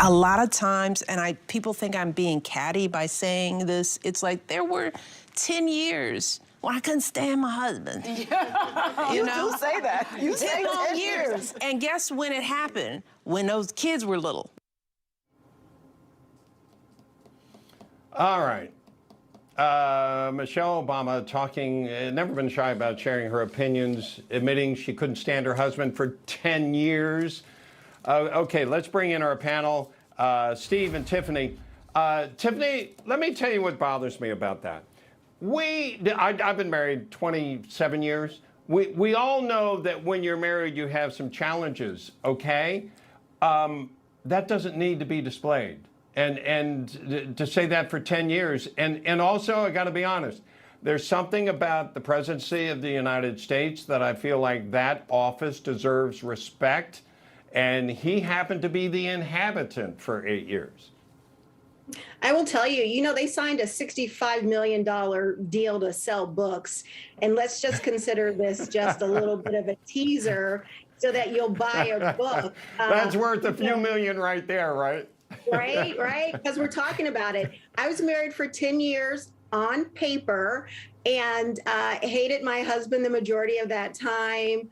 A lot of times, and people think I'm being catty by saying this, it's like there were 10 years when I couldn't stand my husband. Yeah. You do say that. You say 10 years. And guess when it happened? When those kids were little. All right. Michelle Obama talking, never been shy about sharing her opinions, admitting she couldn't stand her husband for 10 years. Okay, let's bring in our panel, Steve and Tiffany. Tiffany, let me tell you what bothers me about that. I've been married 27 years. We all know that when you're married, you have some challenges, okay? That doesn't need to be displayed. And to say that for 10 years. And also, I got to be honest, there's something about the presidency of the United States that I feel like that office deserves respect. And he happened to be the inhabitant for 8 years. I will tell you, you know, they signed a $65 million deal to sell books. And let's just consider this just a little bit of a teaser so that you'll buy a book. That's worth a few million right there, right? Right, because we're talking about it. I was married for 10 years on paper and hated my husband the majority of that time.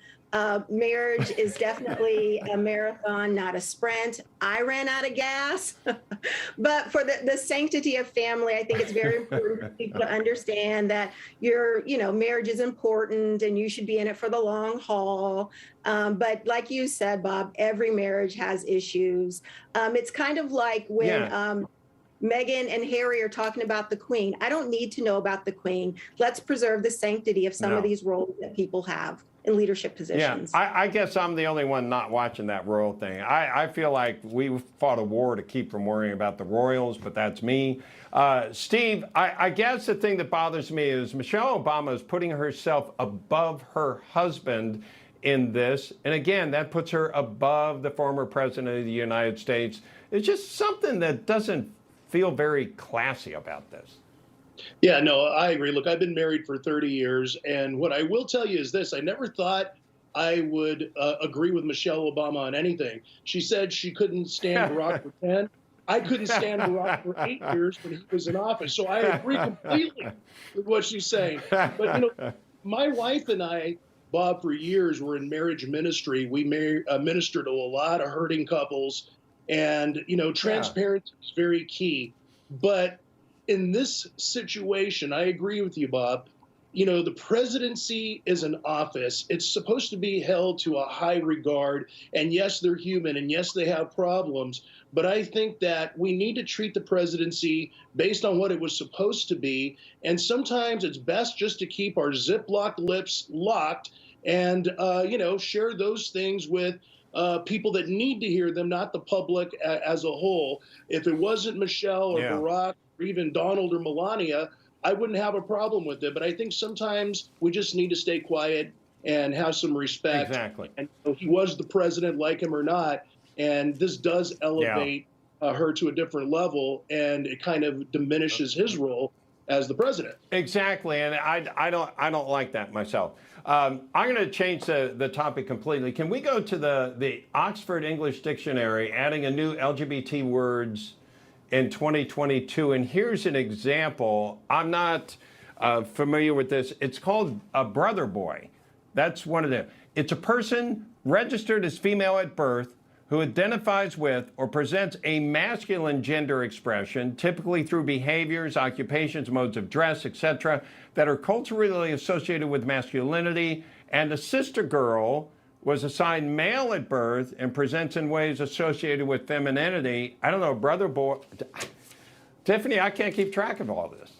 Marriage is definitely a marathon, not a sprint. I ran out of gas. But for the sanctity of family, I think it's very important for people to understand that marriage is important and you should be in it for the long haul. But like you said, Bob, every marriage has issues. It's kind of like when Meghan and Harry are talking about the Queen. I don't need to know about the Queen. Let's preserve the sanctity of some of these roles that people have in leadership positions. Yeah, I guess I'm the only one not watching that royal thing. I feel like we fought a war to keep from worrying about the royals, but that's me. Steve, I guess the thing that bothers me is Michelle Obama is putting herself above her husband in this. And again, that puts her above the former president of the United States. It's just something that doesn't feel very classy about this. Yeah, no, I agree. Look, I've been married for 30 years, and what I will tell you is this. I never thought I would agree with Michelle Obama on anything. She said she couldn't stand Barack for 10. I couldn't stand Barack for 8 years when he was in office. So I agree completely with what she's saying. But, my wife and I, Bob, for years were in marriage ministry. We ministered to a lot of hurting couples, and, transparency is very key. But in this situation, I agree with you, Bob. The presidency is an office. It's supposed to be held to a high regard. And yes, they're human. And yes, they have problems. But I think that we need to treat the presidency based on what it was supposed to be. And sometimes it's best just to keep our Ziploc lips locked and, share those things with people that need to hear them, not the public as a whole. If it wasn't Michelle or Barack, or even Donald or Melania, I wouldn't have a problem with it. But I think sometimes we just need to stay quiet and have some respect. Exactly. And he was the president, like him or not, and this does elevate her to a different level, and it kind of diminishes his role as the president. Exactly, and I don't like that myself. I'm going to change the topic completely. Can we go to the Oxford English Dictionary, adding a new LGBT words in 2022? And here's an example. I'm not familiar with this. It's called a brother boy. That's one of them. It's a person registered as female at birth who identifies with or presents a masculine gender expression, typically through behaviors, occupations, modes of dress, etc., that are culturally associated with masculinity. And a sister girl was assigned male at birth and presents in ways associated with femininity. I don't know, brother boy. Tiffany, I can't keep track of all this.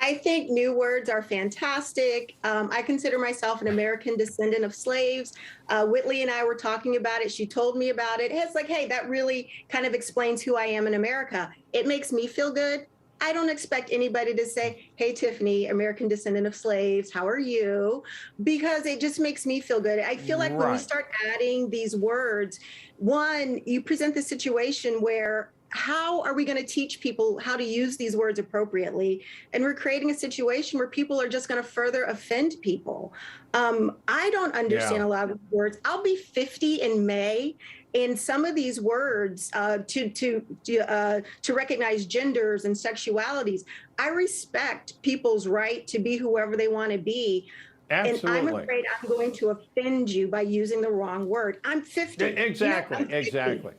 I think new words are fantastic. I consider myself an American descendant of slaves. Whitley and I were talking about it. She told me about it. It's like, hey, that really kind of explains who I am in America. It makes me feel good. I don't expect anybody to say, hey, Tiffany, American descendant of slaves, how are you? Because it just makes me feel good. I feel like when we start adding these words, one, you present the situation where how are we going to teach people how to use these words appropriately? And we're creating a situation where people are just going to further offend people. I don't understand a lot of words. I'll be 50 in May, in some of these words to recognize genders and sexualities. I respect people's right to be whoever they want to be. Absolutely. And I'm afraid I'm going to offend you by using the wrong word. I'm 50. Exactly, I'm 50. exactly.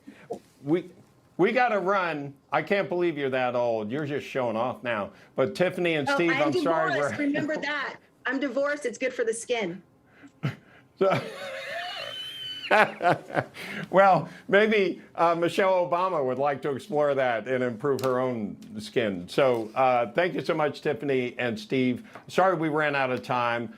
We got to run. I can't believe you're that old. You're just showing off now. But Tiffany and Steve, I'm sorry. divorced. Remember that. I'm divorced. It's good for the skin. So, well, maybe Michelle Obama would like to explore that and improve her own skin. So thank you so much, Tiffany and Steve. Sorry we ran out of time.